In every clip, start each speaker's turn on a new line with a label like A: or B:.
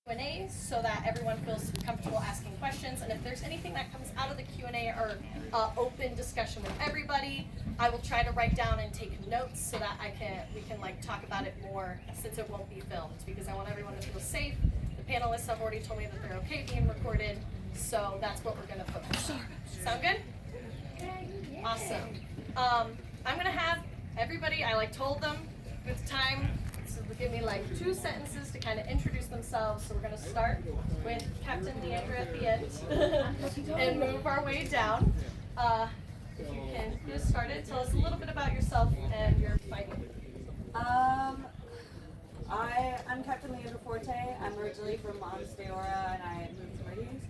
A: Q&A so that everyone feels comfortable asking questions, and if there's anything that comes out of the Q&A or open discussion with everybody, I will try to write down and take notes so that we can like talk about it more, since it won't be filmed, because I want everyone to feel safe. The panelists have already told me that they're okay being recorded, so that's what we're going to focus on. Sound good? Awesome. I'm going to have everybody, I told them it's time. So give me 2 sentences to kind of introduce themselves. So we're going to start with Captain Deandra at the end and move our way down. If you can get us started, tell us a little bit about yourself and your fighting.
B: I'm Captain Leandra Forte. I'm originally from Onsteora and I moved to Meridians.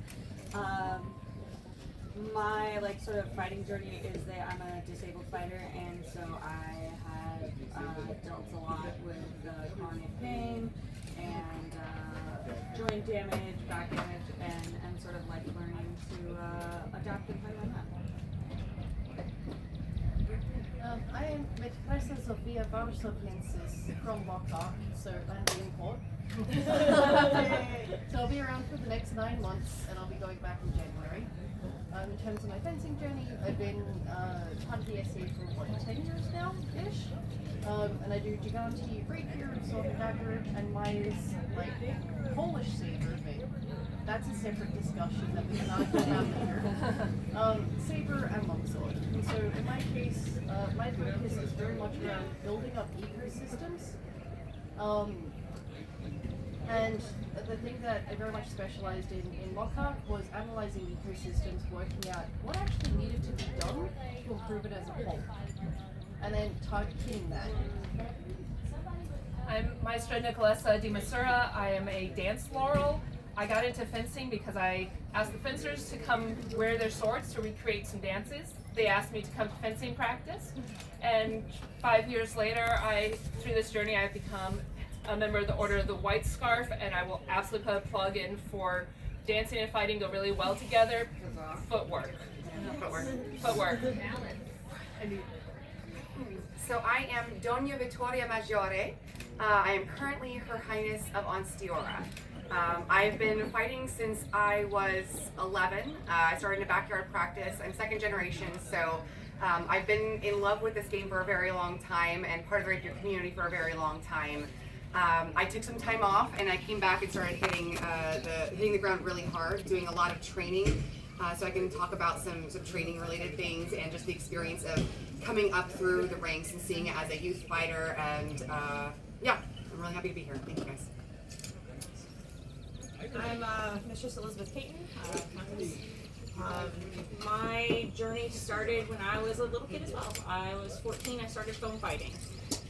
B: My sort of fighting journey is that I'm a disabled fighter, and so I have dealt a lot with chronic pain and joint damage, back damage, and sort of learning to adapt and fight on that.
C: I am Metpresa Sofia Varsoviensis from Lockhart, so landing in port. So I'll be around for the next 9 months, and I'll be going back in January. In terms of my fencing journey, I've been part of the SCA for 10 years now-ish. And I do Gigante, Rapier, Sword and Dagger, and mine is Polish saber, but that's a separate discussion that we can argue about later. Saber and longsword. And so in my case, my focus is very much around building up ecosystems. And the thing that I very much specialized in Lockhart was analyzing ecosystems, working out what actually needed to be done to improve it as a whole, and then targeting that.
D: I'm Maestra Nicolessa Di Masura. I am a dance laurel. I got into fencing because I asked the fencers to come wear their swords to recreate some dances. They asked me to come to fencing practice, and 5 years later, through this journey, I've become a member of the Order of the White Scarf, and I will absolutely put a plug in for dancing and fighting go really well together. Footwork.
E: So I am Doña Vittoria Maggiore. I am currently Her Highness of Onsteora. I've been fighting since I was 11. I started in a backyard practice. I'm second generation, so I've been in love with this game for a very long time and part of the Rapier community for a very long time. I took some time off and I came back and started hitting the ground really hard, doing a lot of training. So I can talk about some training related things and just the experience of coming up through the ranks and seeing it as a youth fighter, and yeah, I'm really happy to be here. Thank you guys.
F: I'm Mistress Elizabeth Payton. My journey started when I was a little kid as well. I was 14, I started foam fighting.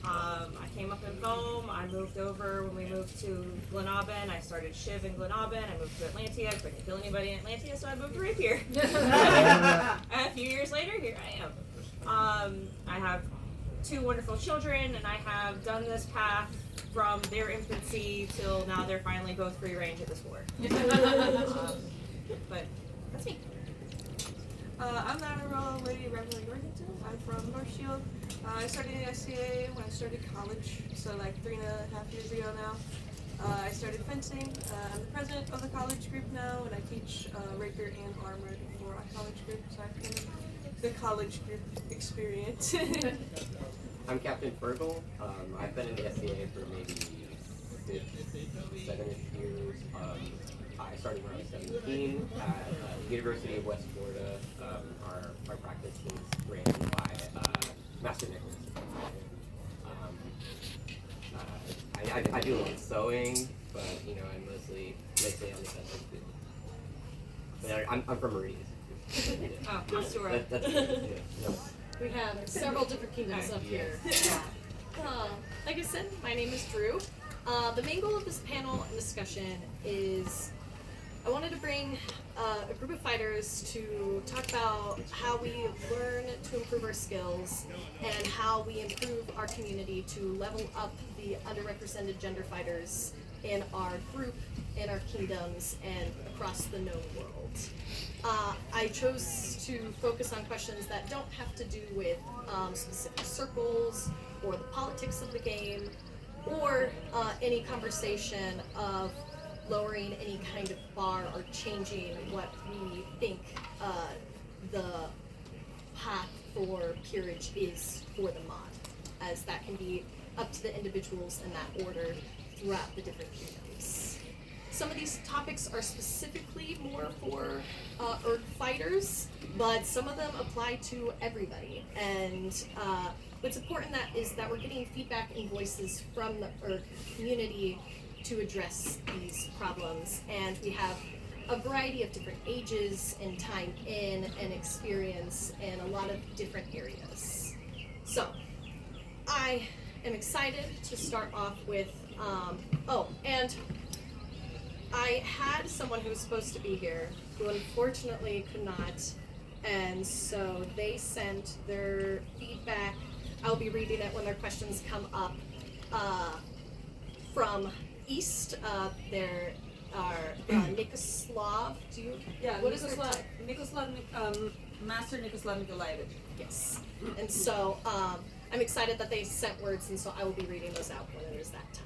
F: I came up in foam, I moved over when we moved to Glenaben. I started Shiv in Glenaben, I moved to Atlantia, I couldn't kill anybody in Atlantia, so I moved to Rapier. A few years later, here I am. I have 2 wonderful children, and I have done this path from their infancy till now they're finally both free range at the sport. But that's me. I'm Admiral Lady Reverend Worthington. I'm from North Shield. I started in SCA when I started college, so 3.5 years ago now. I started fencing. I'm the president of the college group now, and I teach Rapier and Armor for our college group, so I've been the college group experience.
G: I'm Captain Fergal. I've been in the SCA for maybe 7-ish years. I started when I was 17 at University of West Florida. Our practice is ran by Master Nicholas. I do a lot of sewing, but I'm mostly on the fencing field. But I'm from Meridians.
F: Oh, Onsteora.
G: That's yeah.
A: We have several different kingdoms up here. Like I said, my name is Drew. The main goal of this panel and discussion is I wanted to bring a group of fighters to talk about how we learn to improve our skills and how we improve our community to level up the underrepresented gender fighters in our group, in our kingdoms, and across the known world. I chose to focus on questions that don't have to do with specific circles or the politics of the game, or any conversation of lowering any kind of bar or changing what we think the path for peerage is for the mod, as that can be up to the individuals in that order throughout the different kingdoms. Some of these topics are specifically more for Erg fighters, but some of them apply to everybody. And what's important is that we're getting feedback and voices from the Erg community to address these problems. And we have a variety of different ages and time in and experience in a lot of different areas. So I am excited to start off with, and I had someone who was supposed to be here who unfortunately could not, and so they sent their feedback. I'll be reading it when their questions come up from East. There are Nikoslav. What is their
B: Master Nikoslav Nikolaevich.
A: Yes. And so I'm excited that they sent words, and so I will be reading those out when it is that time.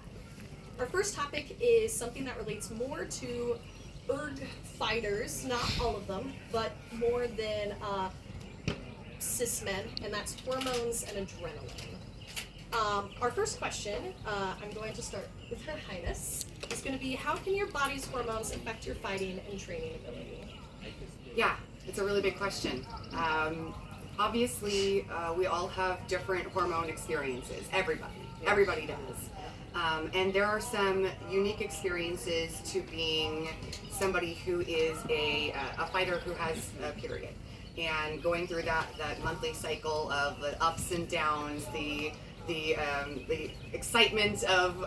A: Our first topic is something that relates more to Erg fighters, not all of them, but more than cis men, and that's hormones and adrenaline. Our first question, I'm going to start with Her Highness, is going to be, how can your body's hormones affect your fighting and training ability?
E: Yeah, it's a really big question. Obviously, we all have different hormone experiences. Everybody does. And there are some unique experiences to being somebody who is a fighter who has a period, and going through that monthly cycle of the ups and downs, the excitement of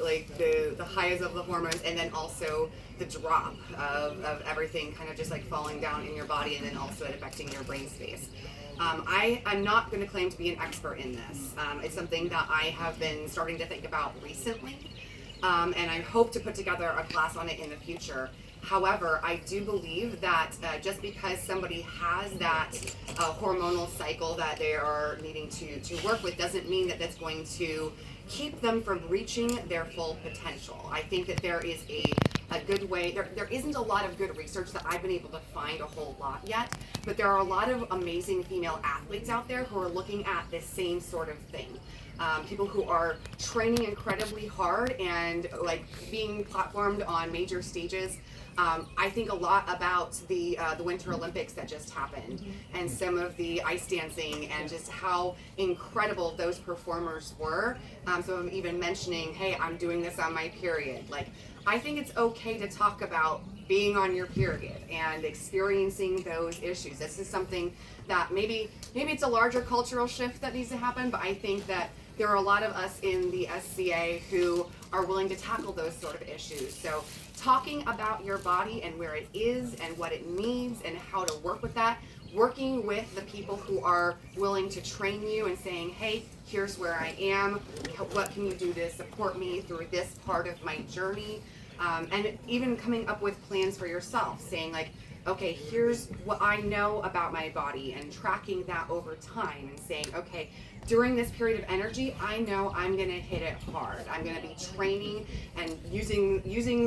E: like the highs of the hormones, and then also the drop of everything kind of just like falling down in your body, and then also it affecting your brain space. I'm not going to claim to be an expert in this. It's something that I have been starting to think about recently, and I hope to put together a class on it in the future. However, I do believe that just because somebody has that hormonal cycle that they are needing to work with doesn't mean that that's going to keep them from reaching their full potential. I think that there is a good way, there isn't a lot of good research that I've been able to find a whole lot yet, but there are a lot of amazing female athletes out there who are looking at this same sort of thing. People who are training incredibly hard and like being platformed on major stages. I think a lot about the Winter Olympics that just happened, and some of the ice dancing, and just how incredible those performers were. So I'm even mentioning, hey, I'm doing this on my period. Like, I think it's okay to talk about being on your period and experiencing those issues. This is something that maybe it's a larger cultural shift that needs to happen, but I think that there are a lot of us in the SCA who are willing to tackle those sort of issues. So talking about your body and where it is and what it needs and how to work with that, working with the people who are willing to train you and saying, hey, here's where I am, what can you do to support me through this part of my journey, and even coming up with plans for yourself, saying like, okay, here's what I know about my body, and tracking that over time and saying, okay, during this period of energy, I know I'm gonna hit it hard. I'm gonna be training and using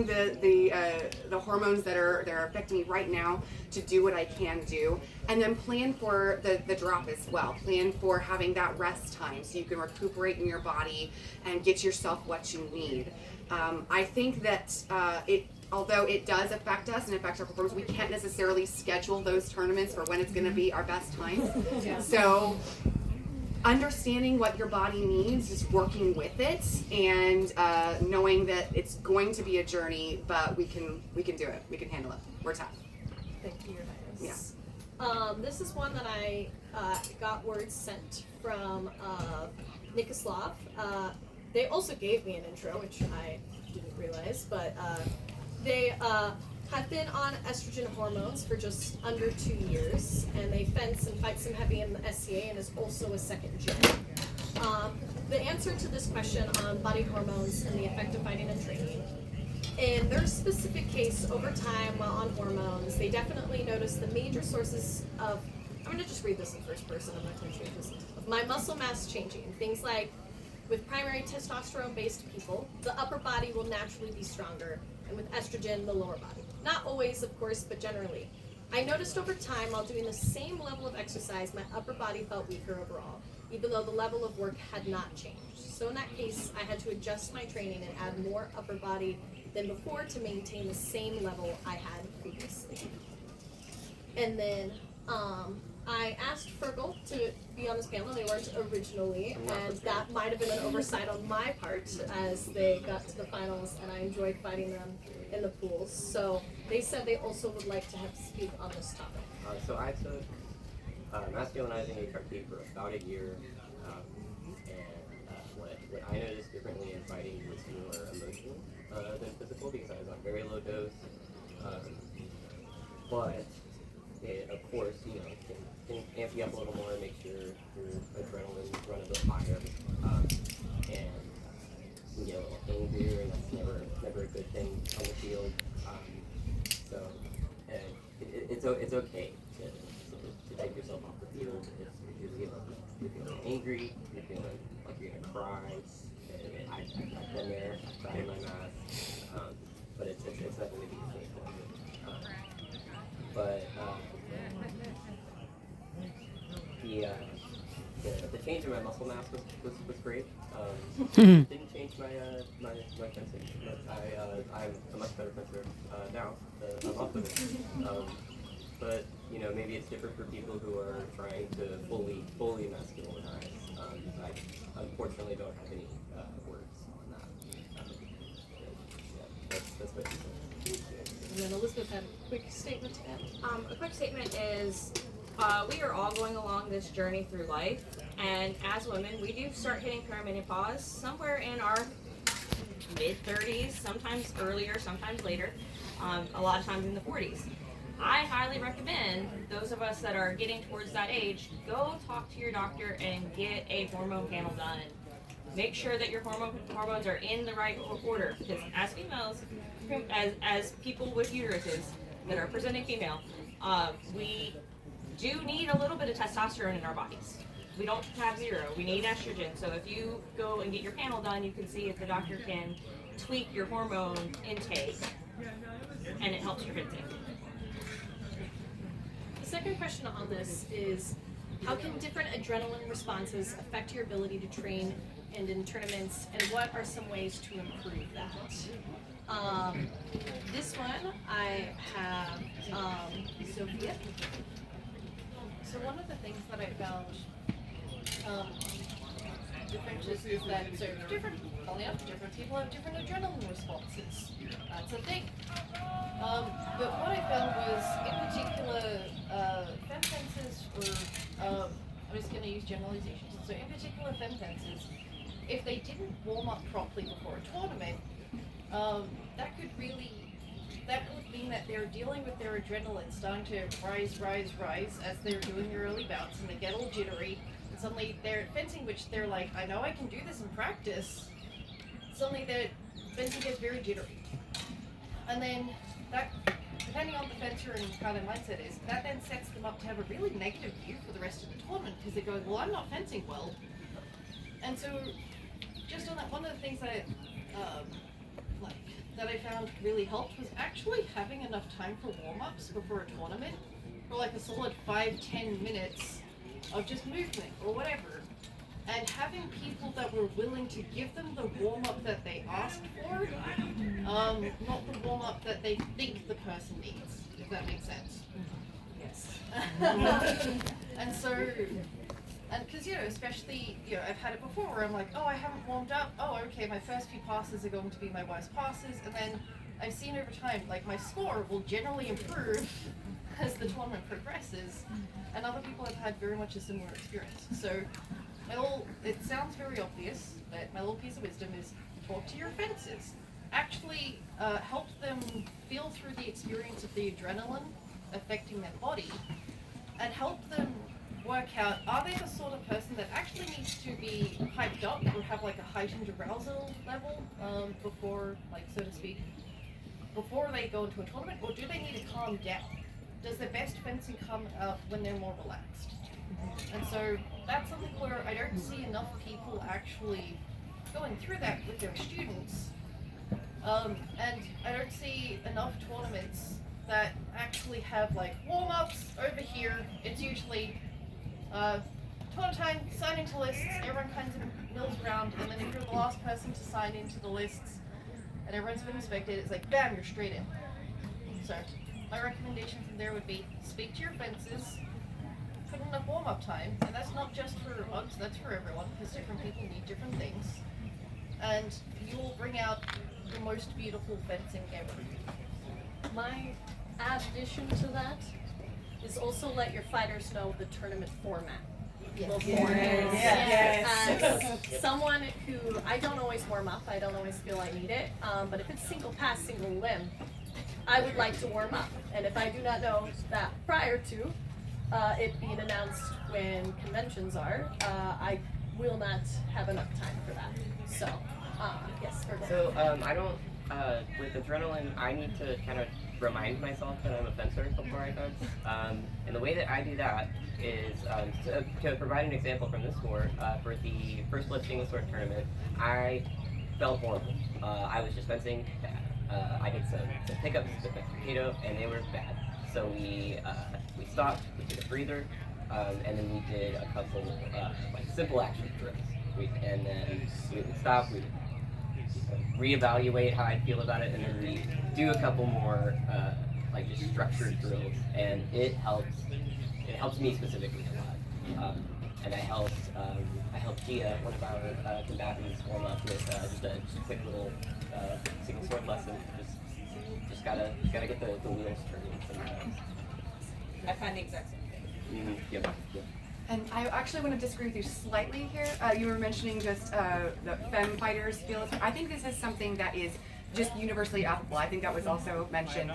E: the hormones that are affecting me right now to do what I can do, and then plan for the drop as well. Plan for having that rest time so you can recuperate in your body and get yourself what you need. I think that although it does affect us and affect our performance, we can't necessarily schedule those tournaments for when it's going to be our best time.
C: Yeah.
E: So understanding what your body needs, just working with it, and knowing that it's going to be a journey, but we can do it. We can handle it. We're tough.
A: Thank you, Your Highness. Yeah. This is one that I got words sent from Nikoslav. They also gave me an intro, which I didn't realize, but they have been on estrogen hormones for just under 2 years, and they fence and fight some heavy in the SCA, and is also a second gen. The answer to this question on body hormones and the effect of fighting and training, in their specific case, over time while on hormones, they definitely noticed the major sources of, I'm going to just read this in first person, I'm not going to change this, of my muscle mass changing. Things like, with primary testosterone-based people, the upper body will naturally be stronger, and with estrogen, the lower body. Not always, of course, but generally. I noticed over time, while doing the same level of exercise, my upper body felt weaker overall, even though the level of work had not changed. So in that case, I had to adjust my training and add more upper body than before to maintain the same level I had previously. And then I asked Fergal to be on this panel. They weren't originally, and that might have been an oversight on my part as they got to the finals, and I enjoyed fighting them in the pools. So they said they also would like to have speak on this topic.
G: So I took masculinizing HRT for about a year, and what I noticed differently in fighting was more emotional than physical because I was on very low dose. But it, of course, you know, can amp you up a little more, make sure your adrenaline run a bit higher, and you get a little angrier, and that's never a good thing on the field. So it's okay to take yourself off the field if you're feeling angry, you're feeling like you're gonna cry. I've been there, I've cried in my mask, but it's nothing to be ashamed of. But the change in my muscle mass was great. Didn't change my fencing. I'm a much better fencer now. I'm off of it. But you know, maybe it's different for people who are trying to fully masculinize. I unfortunately don't have any words on that. That's what she said.
A: And then Elizabeth had a quick statement to add.
F: A quick statement is we are all going along this journey through life, and as women, we do start hitting perimenopause somewhere in our mid-30s, sometimes earlier, sometimes later, a lot of times in the 40s. I highly recommend those of us that are getting towards that age, go talk to your doctor and get a hormone panel done. Make sure that your hormones are in the right order, because as females, as people with uteruses that are presenting female, we do need a little bit of testosterone in our bodies. We don't have zero, we need estrogen. So if you go and get your panel done, you can see if the doctor can tweak your hormone intake, and it helps your fencing.
A: The second question on this is, how can different adrenaline responses affect your ability to train and in tournaments, and what are some ways to improve that? This one, I have Sophia.
C: So one of the things that I found differences is that different people have different adrenaline responses. That's a thing. But what I found was, in particular, fem fences were, I'm just going to use generalizations. So in particular, fem fences, if they didn't warm up properly before a tournament, that would mean that they're dealing with their adrenaline starting to rise as they're doing their early bouts, and they get all jittery, and suddenly they're at fencing, which they're like, I know I can do this in practice. Suddenly their fencing gets very jittery. And then that, depending on the fencer and how their mindset is, that then sets them up to have a really negative view for the rest of the tournament, because they're going, well, I'm not fencing well. And so, just on that, one of the things that I found really helped was actually having enough time for warm-ups before a tournament, for like a solid 5-10 minutes of just movement or whatever, and having people that were willing to give them the warm-up that they asked for, not the warm-up that they think the person needs, if that makes sense. Yes. And so, and because, you know, especially, you know, I've had it before where I'm like, oh, I haven't warmed up. Oh, okay, my first few passes are going to be my worst passes. And then I've seen over time, like, my score will generally improve as the tournament progresses. And other people have had very much a similar experience. So, it sounds very obvious, but my little piece of wisdom is talk to your fencers. Actually help them feel through the experience of the adrenaline affecting their body, and help them work out, are they the sort of person that actually needs to be hyped up or have like a heightened arousal level before, like, so to speak, before they go into a tournament, or do they need to calm down? Does their best fencing come out when they're more relaxed? And so that's something where I don't see enough people actually going through that with their students. And I don't see enough tournaments that actually have like warm-ups over here. It's usually tournament time, sign into lists, everyone kind of mills around, and then if you're the last person to sign into the lists and everyone's been inspected, it's like bam, you're straight in. So my recommendation from there would be speak to your fences, put in enough warm-up time, and that's not just for us, that's for everyone, because different people need different things. And you will bring out the most beautiful fencing ever.
A: My addition to that is also let your fighters know the tournament format. As someone who, I don't always warm up, I don't always feel I need it, but if it's single pass, single limb, I would like to warm up. And if I do not know that prior to it being announced when conventions are, I will not have enough time for that. So, yes, for that.
G: So I don't. With adrenaline, I need to kind of remind myself that I'm a fencer before I fence. And the way that I do that is to provide an example from this sport. For the first listing of sword tournament, I felt horrible. I was just fencing bad. I did some pickups with my potato, and they were bad. So we stopped, we took a breather, and then we did a couple like simple action drills. And then we would stop, we would reevaluate how I feel about it, and then we do a couple more like just structured drills, and it helps me specifically a lot. And I helped Gia, one of our combatants, warm up with just a quick little single sword lesson. Just gotta get the wheels turning sometimes.
F: I find the exact same thing.
G: Yep.
E: And I actually want to disagree with you slightly here. You were mentioning just the femme fighters feel. I think this is something that is just universally applicable. I think that was also mentioned.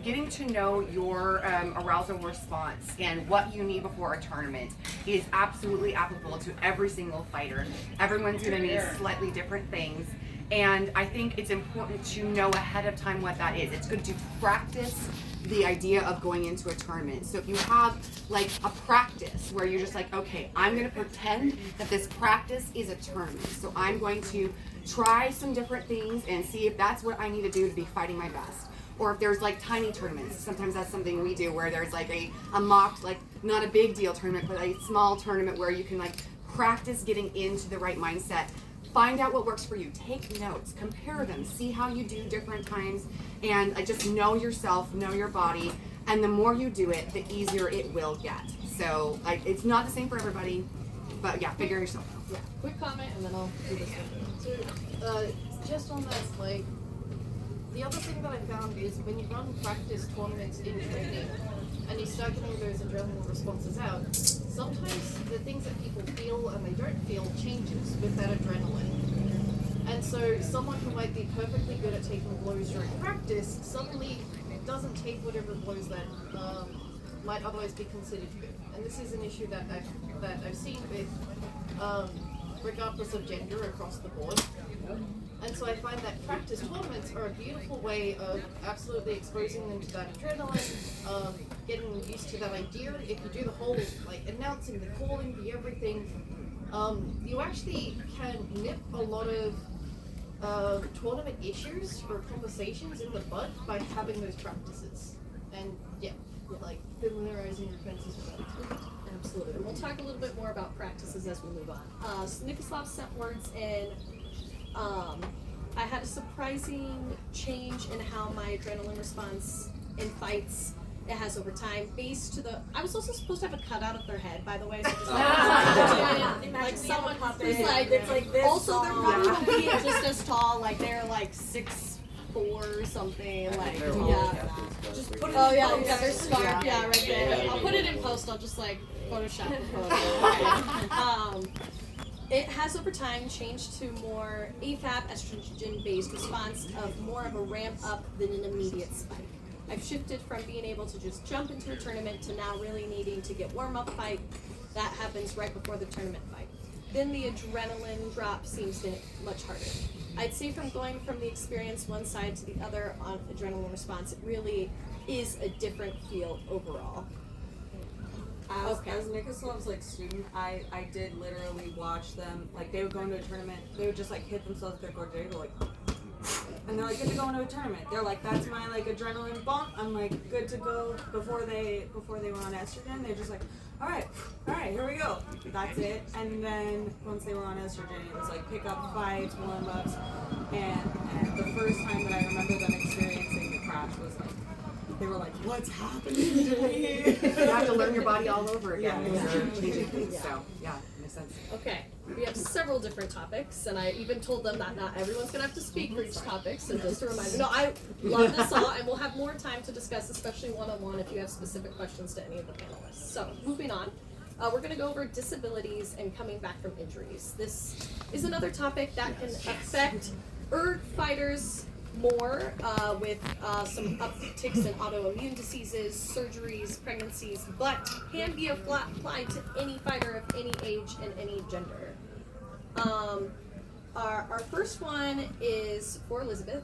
E: Getting to know your arousal response and what you need before a tournament is absolutely applicable to every single fighter. Everyone's going to need slightly different things. And I think it's important to know ahead of time what that is. It's good to practice the idea of going into a tournament. So if you have like a practice where you're just like, okay, I'm going to pretend that this practice is a tournament. So I'm going to try some different things and see if that's what I need to do to be fighting my best. Or if there's like tiny tournaments, sometimes that's something we do where there's like a mock, like not a big deal tournament, but a small tournament where you can like practice getting into the right mindset. Find out what works for you. Take notes, compare them, see how you do different times, and just know yourself, know your body, and the more you do it, the easier it will get. So like it's not the same for everybody, but yeah, figure yourself out.
C: Yeah, quick comment and then I'll do this one. So, just on that, like, the other thing that I found is when you run practice tournaments in training and you start getting those adrenaline responses out, sometimes the things that people feel and they don't feel changes with that adrenaline. And so someone who might be perfectly good at taking blows during practice suddenly doesn't take whatever blows that might otherwise be considered good. And this is an issue that I've seen with regardless of gender across the board. And so I find that practice tournaments are a beautiful way of absolutely exposing them to that adrenaline, getting used to that idea. If you do the whole like announcing, the calling, the everything, you actually can nip a lot of tournament issues or conversations in the bud by having those practices. And yeah, like familiarizing your fences with that.
A: Absolutely. And we'll talk a little bit more about practices as we move on. Nikolaj sent words in. I had a surprising change in how my adrenaline response in fights it has over time, based to the. I was also supposed to have a cutout of their head, by the way. So just like someone who's like, it's like this. Also, they're probably just as tall. Like they're like 6'4" or something. Like just put it. Oh yeah, they're scarf. Yeah, right there. I'll put it in post. I'll just like Photoshop the photo. It has over time changed to more AFAB, estrogen-based response of more of a ramp up than an immediate spike. I've shifted from being able to just jump into a tournament to now really needing to get warm-up fight. That happens right before the tournament fight. Then the adrenaline drop seems to hit much harder. I'd say from going from the experience one side to the other on adrenaline response, it really is a different feel overall.
B: As Nikoslav's like student, I did literally watch them, like they would go into a tournament, they would just like hit themselves with their gorget, like and they're like, good to go into a tournament. They're like, that's my like adrenaline bump. I'm like good to go before they went on estrogen. They're just like, all right, here we go. That's it. And then once they were on estrogen, it was like pick up fights, warm ups, and the first time that I remember them experiencing the crash was like, they were like, what's happening to me?
E: You have to learn your body all over again.
B: Yeah.
E: Changing things. So yeah, makes sense.
A: Okay, we have several different topics, and I even told them that not everyone's gonna have to speak for each topic, so just a reminder. No, I love this all, and we'll have more time to discuss, especially one-on-one if you have specific questions to any of the panelists. So, moving on, we're gonna go over disabilities and coming back from injuries. This is another topic that can affect ERG fighters more, with some upticks in autoimmune diseases, surgeries, pregnancies, but can be applied to any fighter of any age and any gender. Our first one is for Elizabeth.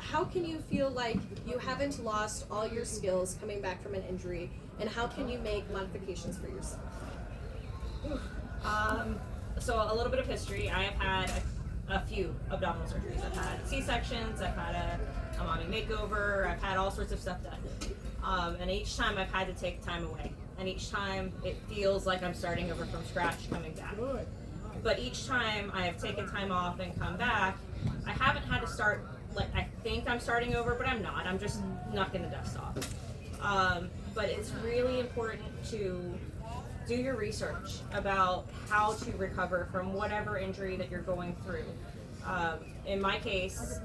A: How can you feel like you haven't lost all your skills coming back from an injury, and how can you make modifications for yourself?
F: So a little bit of history. I have had a few abdominal surgeries. I've had C-sections, I've had a mommy makeover, I've had all sorts of stuff done. And each time I've had to take time away. And each time it feels like I'm starting over from scratch coming back. But each time I have taken time off and come back, I haven't had to start, like, I think I'm starting over, but I'm not. I'm just knocking the dust off. But it's really important to do your research about how to recover from whatever injury that you're going through. In my case,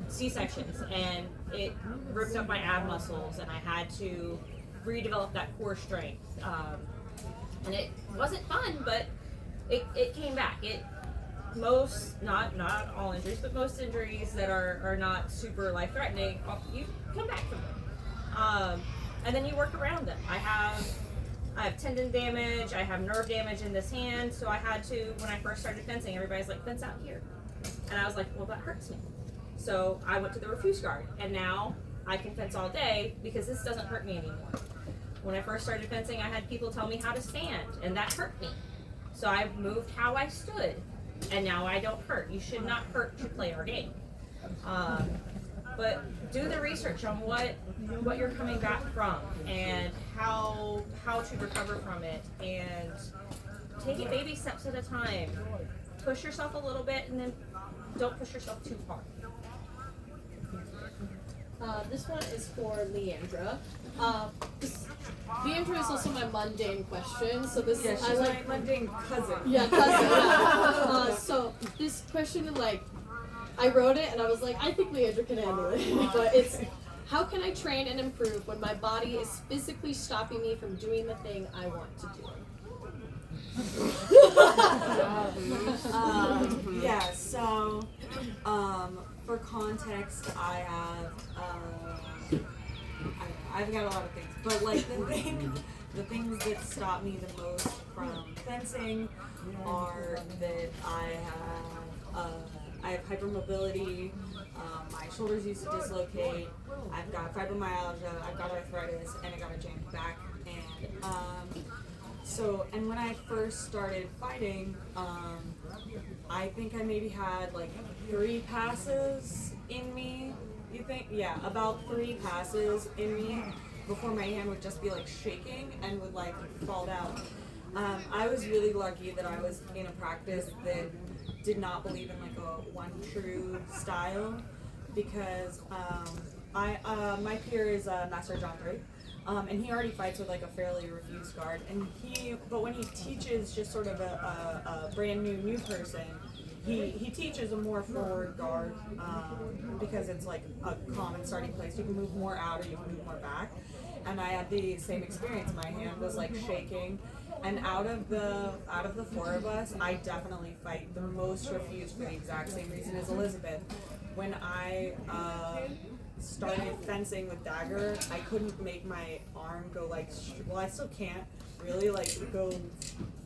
F: C-sections, and it ripped up my ab muscles, and I had to redevelop that core strength. And it wasn't fun, but it came back. Not all injuries, but most injuries that are not super life-threatening, you come back from them. And then you work around them. I have tendon damage, I have nerve damage in this hand, so I had to, when I first started fencing, everybody's like, fence out here. And I was like, well, that hurts me. So I went to the refuse guard, and now I can fence all day because this doesn't hurt me anymore. When I first started fencing, I had people tell me how to stand, and that hurt me. So I moved how I stood, and now I don't hurt. You should not hurt to play our game. But do the research on what you're coming back from and how to recover from it, and take it baby steps at a time. Push yourself a little bit, and then don't push yourself too hard.
A: This one is for Leandra. Leandra is also my mundane question, so this
B: Yeah, she's
A: I like
B: my mundane cousin.
A: Yeah, cousin. So this question, like, I wrote it and I was like, I think Leandra can handle it. But it's, how can I train and improve when my body is physically stopping me from doing the thing I want to do?
B: Yeah, so for context, I've got a lot of things, but like the things that stop me the most from fencing are that I have hypermobility, my shoulders used to dislocate, I've got fibromyalgia, I've got arthritis, and I got a jammed back. And when I first started fighting, I think I maybe had like 3 passes in me. You think? Yeah, about 3 passes in me before my hand would just be like shaking and would like fall down. I was really lucky that I was in a practice that did not believe in like a one true style, because my peer is Master John Drake. And he already fights with like a fairly refused guard, but when he teaches just sort of a brand new person, he teaches a more forward guard, because it's like a common starting place. You can move more out or you can move more back. And I had the same experience. My hand was like shaking, and out of the 4 of us, I definitely fight the most refused for the exact same reason as Elizabeth. When I started fencing with dagger, I couldn't make my arm go like, well, I still can't really like go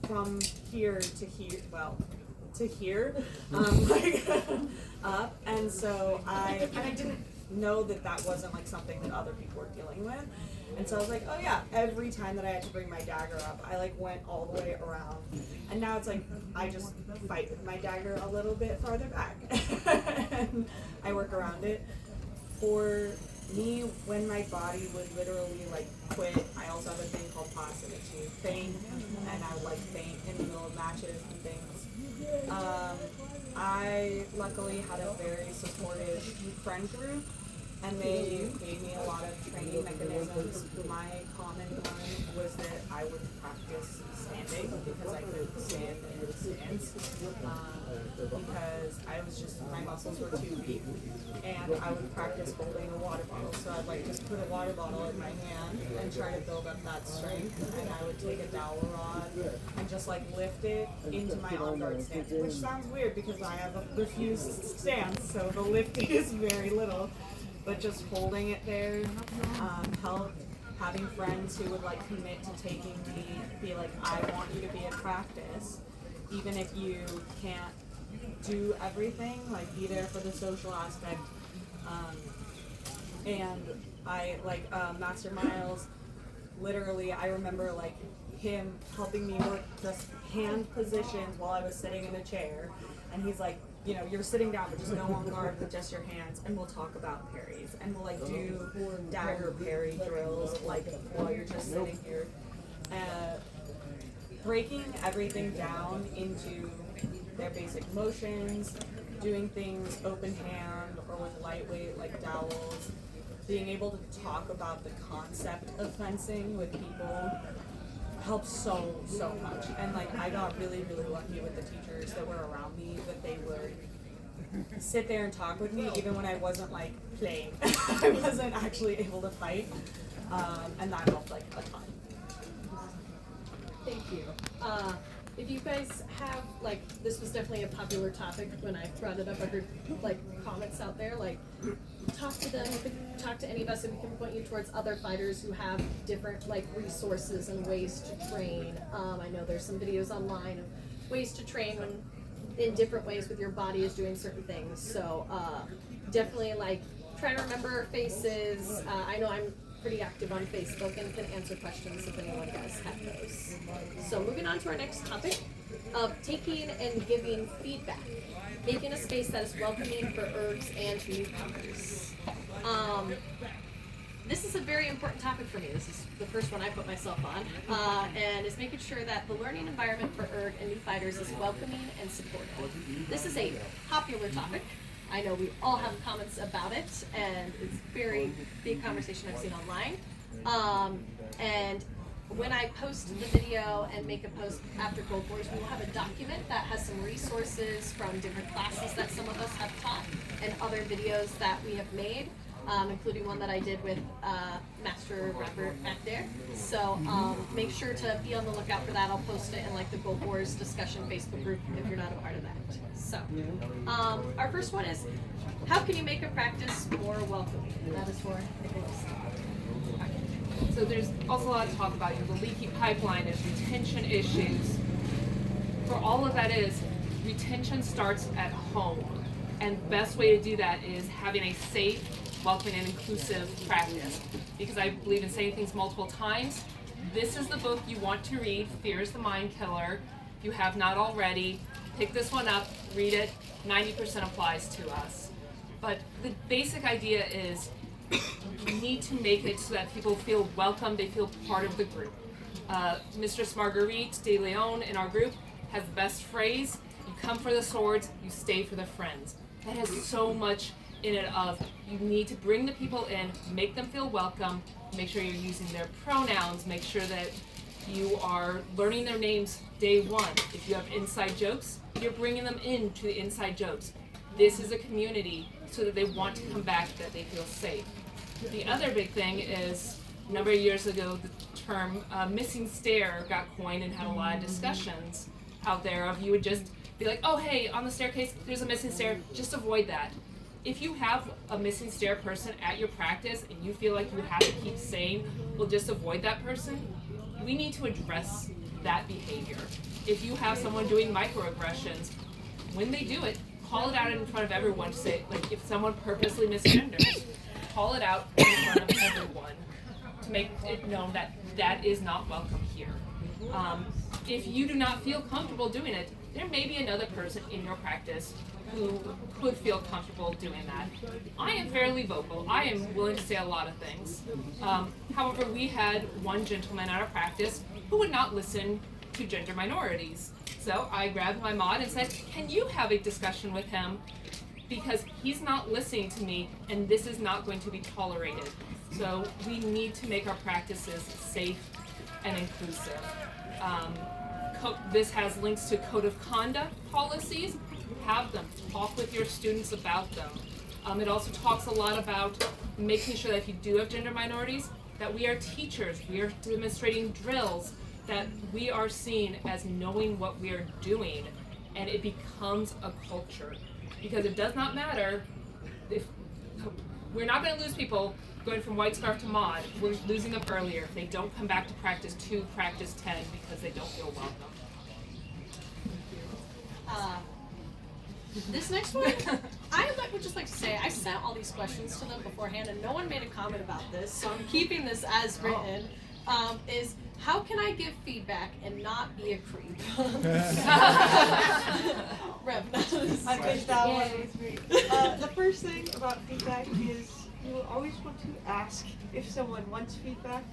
B: from here to here, like up, and so I didn't know that that wasn't like something that other people were dealing with. And so I was like, oh yeah, every time that I had to bring my dagger up, I like went all the way around. And now it's like, I just fight with my dagger a little bit farther back. And I work around it. For me, when my body would literally like quit, I also have a thing called pasta, which you faint, and I would like faint in the middle of matches and things. I luckily had a very supportive friend group, and they gave me a lot of training mechanisms. My common one was that I would practice standing because I couldn't stand in the stance, because I was just, my muscles were too weak, and I would practice holding a water bottle. So I'd like just put a water bottle in my hand and try to build up that strength, and I would take a dowel rod and just like lift it into my on-guard stance, which sounds weird because I have a refused stance, so the lifting is very little. But just holding it there helped. Having friends who would like commit to taking me, be like, I want you to be at practice, even if you can't do everything, like be there for the social aspect. And I like Master Miles, literally I remember like him helping me work just hand positions while I was sitting in a chair, and he's like, you know, you're sitting down, but just go on guard with just your hands, and we'll talk about parries, and we'll like do dagger parry drills, like while you're just sitting here. Breaking everything down into their basic motions, doing things open hand or with lightweight like dowels, being able to talk about the concept of fencing with people helps so much. And like I got really lucky with the teachers that were around me, that they would sit there and talk with me even when I wasn't like playing. I wasn't actually able to fight, and that helped like a ton.
A: Thank you. If you guys have, like, this was definitely a popular topic when I brought it up. I heard, like, comments out there, like, talk to them, talk to any of us, and we can point you towards other fighters who have different, like, resources and ways to train. I know there's some videos online of ways to train in different ways with your body is doing certain things. So, definitely, like, try to remember faces. I know I'm pretty active on Facebook and can answer questions if anyone does have those. So moving on to our next topic of taking and giving feedback, making a space that is welcoming for ergs and newcomers. This is a very important topic for me. This is the first one I put myself on, and is making sure that the learning environment for erg and new fighters is welcoming and supportive. This is a popular topic. I know we all have comments about it, and it's a very big conversation I've seen online. And when I post the video and make a post after Gold Wars, we will have a document that has some resources from different classes that some of us have taught and other videos that we have made, including one that I did with Master Rapier back there. So make sure to be on the lookout for that. I'll post it in like the Gold Wars discussion Facebook group if you're not a part of that. So our first one is, how can you make a practice more welcoming? And that is for Nicholas.
D: So there's also a lot to talk about. You have the leaky pipeline, there's retention issues. For all of that is, retention starts at home. And the best way to do that is having a safe, welcoming, and inclusive practice. Because I believe in saying things multiple times. This is the book you want to read, Fear is the Mind Killer. If you have not already, pick this one up, read it. 90% applies to us. But the basic idea is, you need to make it so that people feel welcome, they feel part of the group. Mistress Marguerite de Leon in our group has the best phrase, you come for the swords, you stay for the friends. That has so much in it of, you need to bring the people in, make them feel welcome, make sure you're using their pronouns, make sure that you are learning their names day one. If you have inside jokes, you're bringing them into the inside jokes. This is a community so that they want to come back, that they feel safe. The other big thing is, a number of years ago, the term missing stair got coined and had a lot of discussions out there of, you would just be like, oh hey, on the staircase, there's a missing stair, just avoid that. If you have a missing stair person at your practice and you feel like you have to keep saying, well, just avoid that person, we need to address that behavior. If you have someone doing microaggressions, when they do it, call it out in front of everyone to say, like, if someone purposely misgenders, call it out in front of everyone to make it known that that is not welcome here. If you do not feel comfortable doing it, there may be another person in your practice who could feel comfortable doing that. I am fairly vocal. I am willing to say a lot of things. However, we had one gentleman at our practice who would not listen to gender minorities. So I grabbed my mod and said, can you have a discussion with him? Because he's not listening to me, and this is not going to be tolerated. So we need to make our practices safe and inclusive. This has links to code of conduct policies. Have them. Talk with your students about them. It also talks a lot about making sure that if you do have gender minorities, that we are teachers, we are demonstrating drills, that we are seen as knowing what we are doing, and it becomes a culture. Because it does not matter if we're not going to lose people going from white scarf to mod. We're losing them earlier if they don't come back to practice 2, practice 10 because they don't feel welcome.
A: This next one, would just like to say, I sent all these questions to them beforehand and no one made a comment about this, so I'm keeping this as written. Is how can I give feedback and not be a creep? Rev,
H: I picked that one with me. The first thing about feedback is you will always want to ask if someone wants feedback.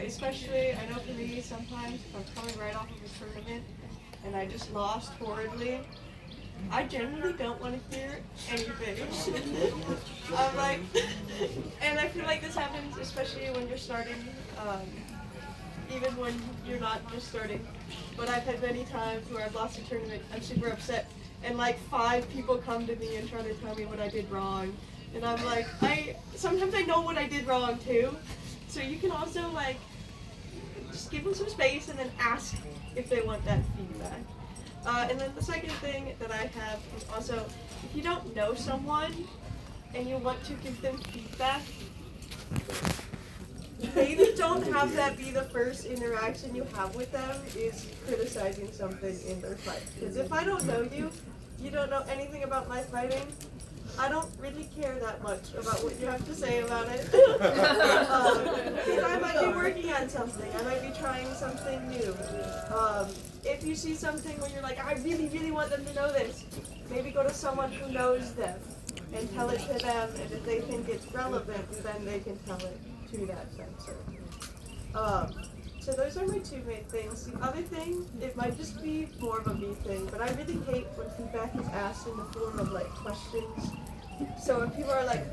H: Especially, I know for me, sometimes if I'm coming right off of a tournament and I just lost horribly, I generally don't want to hear anything. I'm like, and I feel like this happens especially when you're starting, even when you're not just starting. But I've had many times where I've lost a tournament, I'm super upset, and like 5 people come to me and try to tell me what I did wrong. And I'm like, sometimes I know what I did wrong too. So you can also like, just give them some space and then ask if they want that feedback. And then the second thing that I have is also, if you don't know someone and you want to give them feedback, maybe don't have that be the first interaction you have with them is criticizing something in their fight. Because if I don't know you, you don't know anything about my fighting, I don't really care that much about what you have to say about it. Because I might be working on something. I might be trying something new. If you see something where you're like, I really, really want them to know this, maybe go to someone who knows them and tell it to them. And if they think it's relevant, then they can tell it to that fencer. So those are my 2 main things. The other thing, it might just be more of a me thing, but I really hate when feedback is asked in the form of like questions. So when people are like,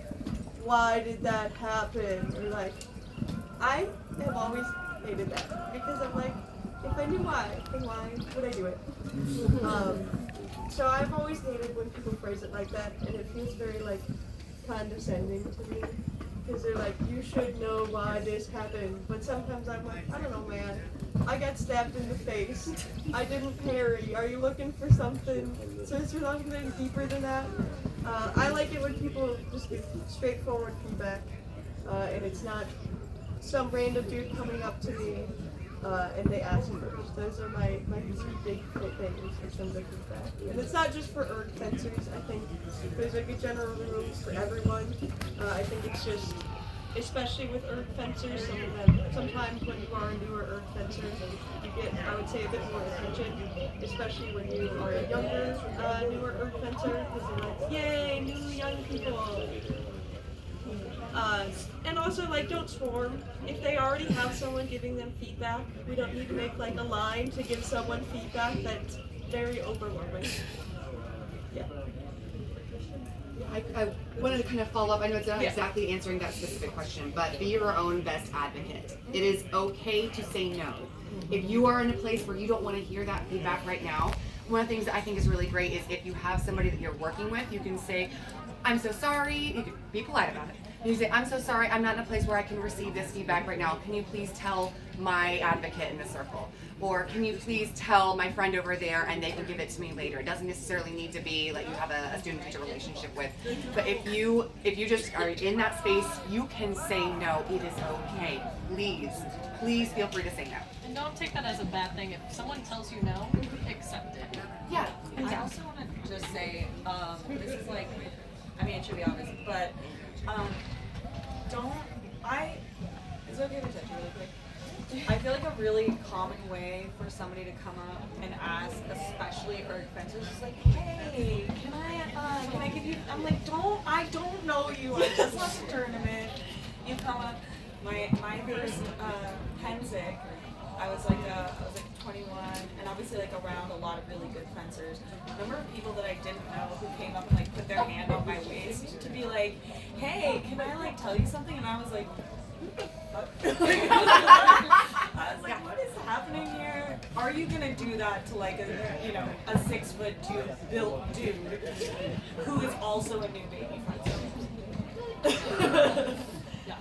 H: why did that happen? Or like, I have always hated that because I'm like, if I knew why, then why would I do it? So I've always hated when people phrase it like that, and it feels very like condescending to me. Because they're like, you should know why this happened. But sometimes I'm like, I don't know, man. I got stabbed in the face. I didn't parry. Are you looking for something? So is there something deeper than that? I like it when people just give straightforward feedback. And it's not some random dude coming up to me and they ask first. Those are my 2 big things for some of the feedback. And it's not just for erg fencers. I think there's like a general rules for everyone. I think it's just, especially with erg fencers, sometimes when you are a newer erg fencer, you get, I would say, a bit more attention, especially when you are a younger, newer erg fencer, because they're like, yay, new young people. And also, like, don't swarm. If they already have someone giving them feedback, we don't need to make, like, a line to give someone feedback that's very overwhelming. Yeah.
E: I wanted to kind of follow up. I know it's not exactly answering that specific question, but be your own best advocate. It is okay to say no. If you are in a place where you don't want to hear that feedback right now, one of the things that I think is really great is if you have somebody that you're working with, you can say, I'm so sorry. You can be polite about it. You say, I'm so sorry, I'm not in a place where I can receive this feedback right now. Can you please tell my advocate in the circle? Or can you please tell my friend over there and they can give it to me later? It doesn't necessarily need to be like you have a student-teacher relationship with. But if you just are in that space, you can say no. It is okay. Please feel free to say no.
A: And don't take that as a bad thing. If someone tells you no, accept it.
E: Yeah.
I: I also want to just say, this is like, I mean, it should be obvious, but
B: Is it okay to touch you really quick? I feel like a really common way for somebody to come up and ask, especially erg fencers, is like, hey, can I give you? I'm like, I don't know you. I just left a tournament. You come up. My first Penzic, I was like 21, and obviously like around a lot of really good fencers. The number of people that I didn't know who came up and like put their hand on my waist to be like, hey, can I like tell you something? And I was like, I was like, what is happening here? Are you gonna do that to like a 6'2" built dude who is also a new baby fencer?
A: Yeah.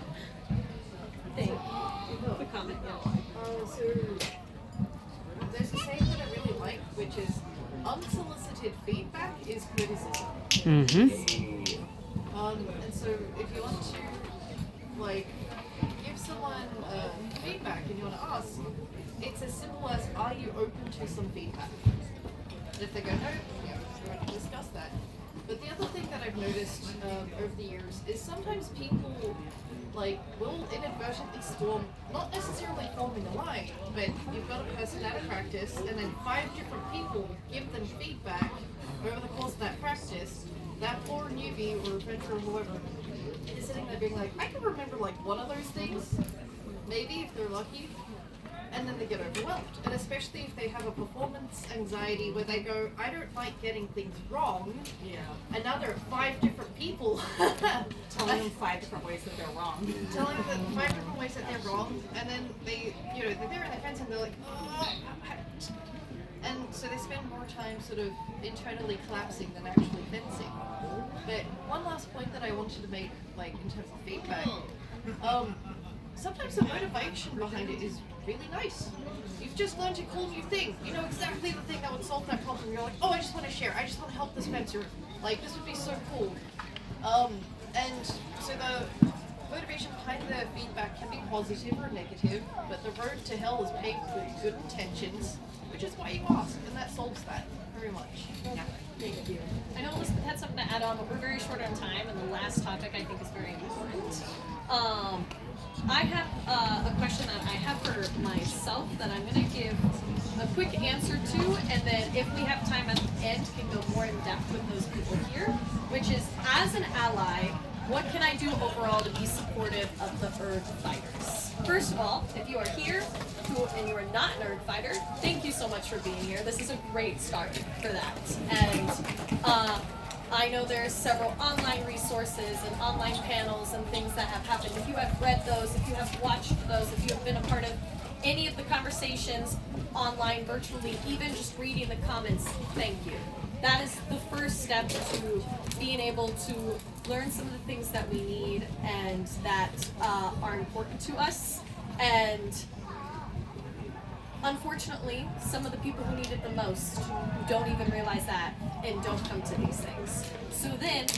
A: Thank you. The comment, yeah.
C: So there's a saying that I really like, which is unsolicited feedback is criticism. And so if you want to like give someone feedback and you want to ask, it's as simple as, are you open to some feedback? And if they go no, yeah, we're going to discuss that. But the other thing that I've noticed over the years is sometimes people like will inadvertently storm, not necessarily forming a line, but you've got a person at a practice and then 5 different people give them feedback over the course of that practice. That poor newbie or veteran or whoever is sitting there being like, I can remember like one of those things, maybe if they're lucky, and then they get overwhelmed. And especially if they have a performance anxiety where they go, I don't like getting things wrong.
B: Yeah.
C: Another 5 different people
B: Telling them 5 different ways that they're wrong.
C: telling them 5 different ways that they're wrong, and then they, they're there in the fence and they're like, oh. And so they spend more time sort of internally collapsing than actually fencing. But one last point that I wanted to make, like in terms of feedback, sometimes the motivation behind it is really nice. You've just learned a cool new thing. You know exactly the thing that would solve that problem. You're like, oh, I just want to share. I just want to help this fencer. Like, this would be so cool. And so the motivation behind the feedback can be positive or negative, but the road to hell is paved with good intentions, which is why you ask, and that solves that very much. Yeah.
A: Thank you. I know Elizabeth had something to add on, but we're very short on time, and the last topic I think is very important. I have a question that I have for myself that I'm going to give a quick answer to, and then if we have time at the end, can go more in depth with those people here, which is, as an ally, what can I do overall to be supportive of the erg fighters? First of all, if you are here and you are not an erg fighter, thank you so much for being here. This is a great start for that. And I know there's several online resources and online panels and things that have happened. If you have read those, if you have watched those, if you have been a part of any of the conversations online, virtually, even just reading the comments, thank you. That is the first step to being able to learn some of the things that we need and that are important to us. And unfortunately, some of the people who need it the most don't even realize that and don't come to these things. So then,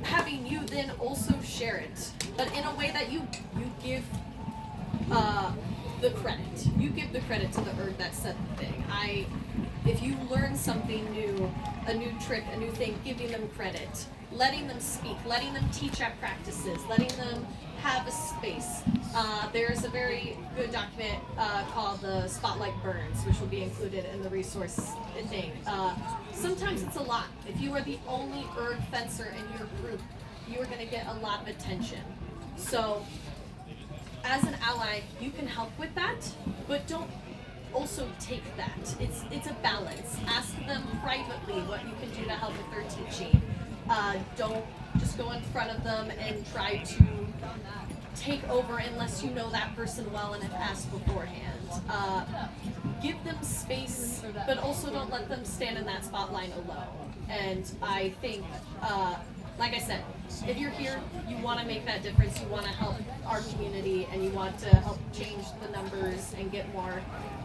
A: having you then also share it, but in a way that you give the credit. You give the credit to the erg that said the thing. If you learn something new, a new trick, a new thing, giving them credit, letting them speak, letting them teach at practices, letting them have a space. There's a very good document called the Spotlight Burns, which will be included in the resource thing. Sometimes it's a lot. If you are the only erg fencer in your group, you are going to get a lot of attention. So, as an ally, you can help with that, but don't also take that. It's a balance. Ask them privately what you can do to help with their teaching. Don't just go in front of them and try to take over unless you know that person well and have asked beforehand. Give them space, but also don't let them stand in that spotlight alone. And I think, like I said, if you're here, you want to make that difference, you want to help our community, and you want to help change the numbers and get more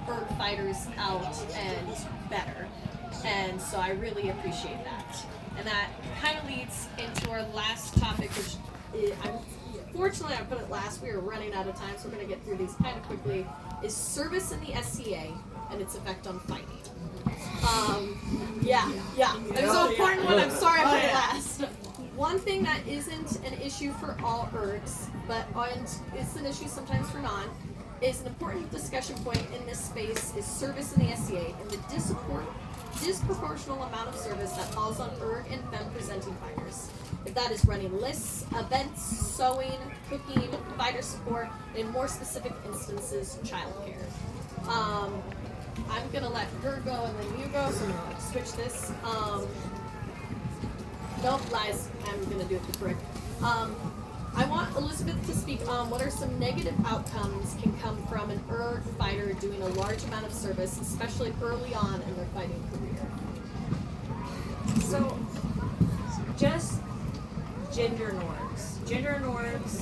A: erg fighters out and better. And so I really appreciate that. And that kind of leads into our last topic, which fortunately I put it last. We are running out of time, so we're going to get through these kind of quickly, is service in the SCA and its effect on fighting. It was an important one. I'm sorry I put it last. One thing that isn't an issue for all ergs, but it's an issue sometimes for non, is an important discussion point in this space is service in the SCA and the disproportional amount of service that falls on erg and femme presenting fighters. If that is running lists, events, sewing, cooking, fighter support, and in more specific instances, childcare. I'm gonna let her go and then you go, so I'm gonna switch this. Nope, lies. I'm gonna do it to Frick. I want Elizabeth to speak on what are some negative outcomes can come from an erg fighter doing a large amount of service, especially early on in their fighting career.
F: So, just gender norms. Gender norms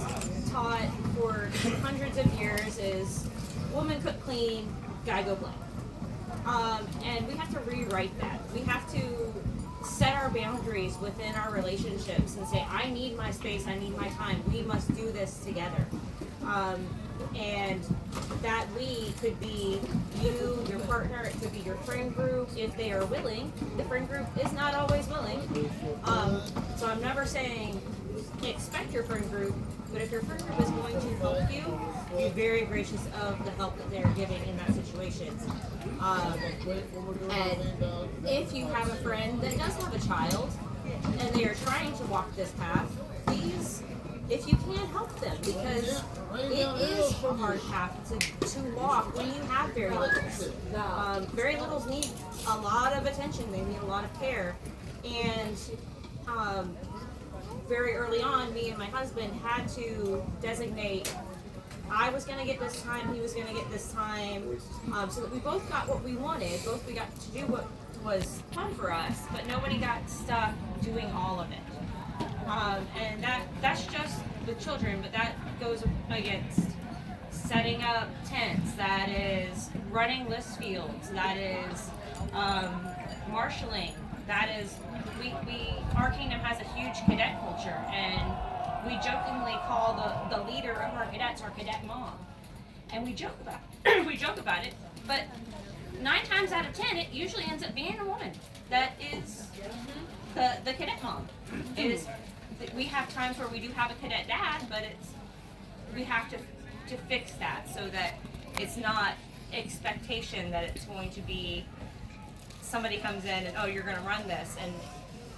F: taught for hundreds of years is woman cook clean, guy go play. And we have to rewrite that. We have to set our boundaries within our relationships and say, I need my space, I need my time. We must do this together. And that we could be you, your partner, it could be your friend group if they are willing. The friend group is not always willing. So I'm never saying expect your friend group, but if your friend group is going to help you, be very gracious of the help that they're giving in that situation. And if you have a friend that does have a child and they are trying to walk this path, please, if you can, help them, because it is a hard path to walk when you have very littles. Very littles need a lot of attention, they need a lot of care, and very early on, me and my husband had to designate I was going to get this time, he was going to get this time, so that we both got what we wanted. Both we got to do what was fun for us, but nobody got stuck doing all of it. And that's just with children, but that goes against setting up tents, that is running list fields, that is marshalling, that is, our kingdom has a huge cadet culture, and we jokingly call the leader of our cadets our cadet mom. And we joke about it, but 9 times out of 10, it usually ends up being a woman that is the cadet mom. We have times where we do have a cadet dad, but we have to fix that so that it's not expectation that it's going to be somebody comes in and, oh, you're going to run this, and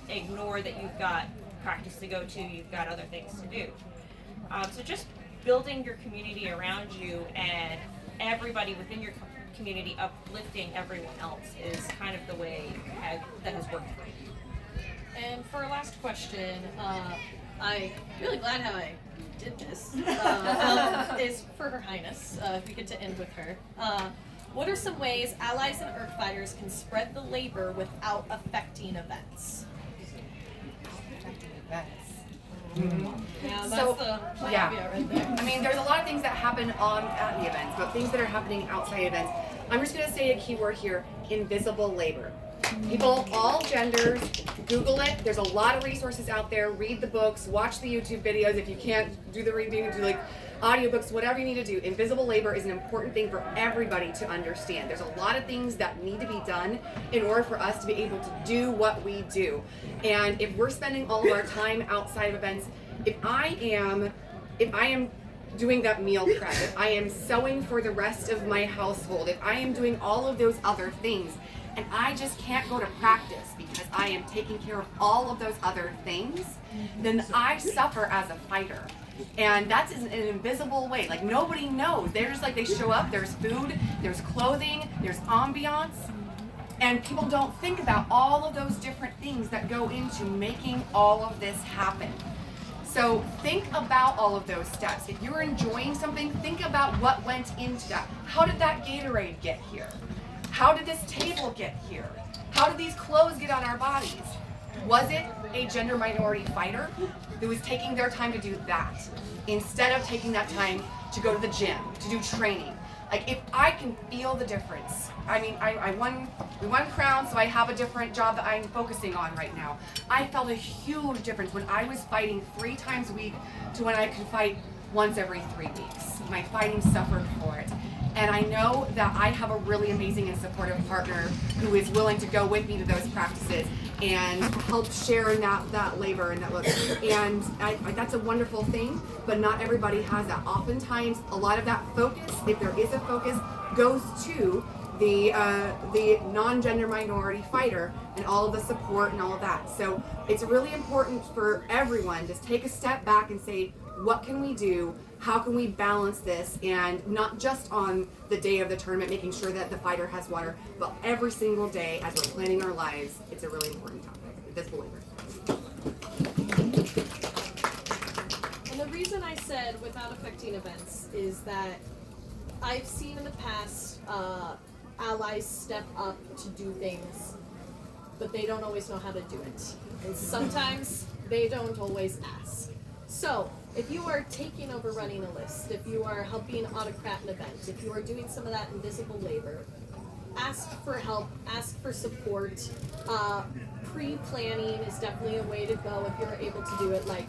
F: ignore that you've got practice to go to, you've got other things to do. So just building your community around you and everybody within your community uplifting everyone else is kind of the way that has worked for me.
A: And for our last question, I'm really glad how I did this, is for Her Highness, if we get to end with her. What are some ways allies and erg fighters can spread the labor without affecting events? Yeah, that's
E: So,
A: the plan
E: yeah.
A: right there.
E: I mean, there's a lot of things that happen at the events, but things that are happening outside events. I'm just going to say a key word here: invisible labor. People, all genders, Google it. There's a lot of resources out there. Read the books, watch the YouTube videos. If you can't do the reading, do like audiobooks, whatever you need to do. Invisible labor is an important thing for everybody to understand. There's a lot of things that need to be done in order for us to be able to do what we do. And if we're spending all of our time outside of events, if I am doing that meal prep, if I am sewing for the rest of my household, if I am doing all of those other things, and I just can't go to practice because I am taking care of all of those other things, then I suffer as a fighter. And that's in an invisible way. Like, nobody knows. They're just like, they show up, there's food, there's clothing, there's ambiance, and people don't think about all of those different things that go into making all of this happen. So think about all of those steps. If you're enjoying something, think about what went into that. How did that Gatorade get here? How did this table get here? How did these clothes get on our bodies? Was it a gender minority fighter who was taking their time to do that instead of taking that time to go to the gym, to do training? Like, if I can feel the difference. I mean, we won Crown, so I have a different job that I'm focusing on right now. I felt a huge difference when I was fighting 3 times a week to when I could fight once every 3 weeks. My fighting suffered for it. And I know that I have a really amazing and supportive partner who is willing to go with me to those practices and help share in that labor and that look. And that's a wonderful thing, but not everybody has that. Oftentimes, a lot of that focus, if there is a focus, goes to the non-gender minority fighter and all of the support and all of that. So it's really important for everyone to take a step back and say, what can we do? How can we balance this? And not just on the day of the tournament, making sure that the fighter has water, but every single day as we're planning our lives, it's a really important topic. This believer.
A: And the reason I said without affecting events is that I've seen in the past allies step up to do things, but they don't always know how to do it. And sometimes they don't always ask. So if you are taking over running a list, if you are helping autocrat an event, if you are doing some of that invisible labor, ask for help, ask for support. Pre-planning is definitely a way to go if you're able to do it. Like,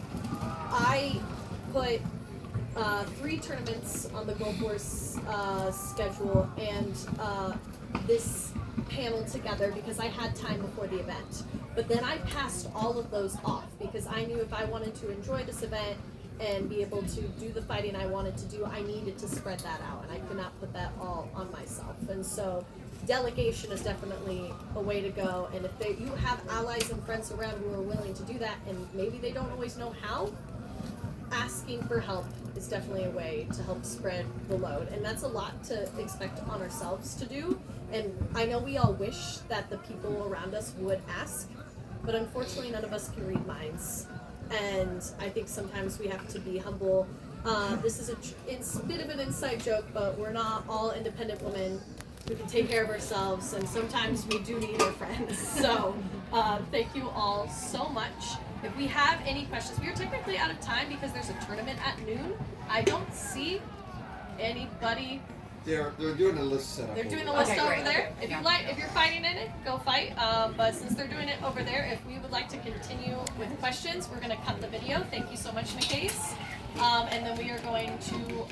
A: I put 3 tournaments on the Go Force schedule and this panel together because I had time before the event. But then I passed all of those off because I knew if I wanted to enjoy this event and be able to do the fighting I wanted to do, I needed to spread that out, and I could not put that all on myself. And so delegation is definitely a way to go, and if you have allies and friends around who are willing to do that, and maybe they don't always know how, asking for help is definitely a way to help spread the load. And that's a lot to expect on ourselves to do, and I know we all wish that the people around us would ask, but unfortunately none of us can read minds. And I think sometimes we have to be humble. This is it's a bit of an inside joke, but we're not all independent women who can take care of ourselves, and sometimes we do need our friends. So thank you all so much. If we have any questions, we are technically out of time because there's a tournament at noon. I don't see anybody.
I: They're doing a list setup.
A: They're doing a
I: over
A: list
E: Okay,
A: over
E: great.
A: there.
E: Okay.
A: If you're fighting in it, go fight. But since they're doing it over there, if we would like to continue with questions, we're going to cut the video. Thank you so much, Nikkei. And then we are going to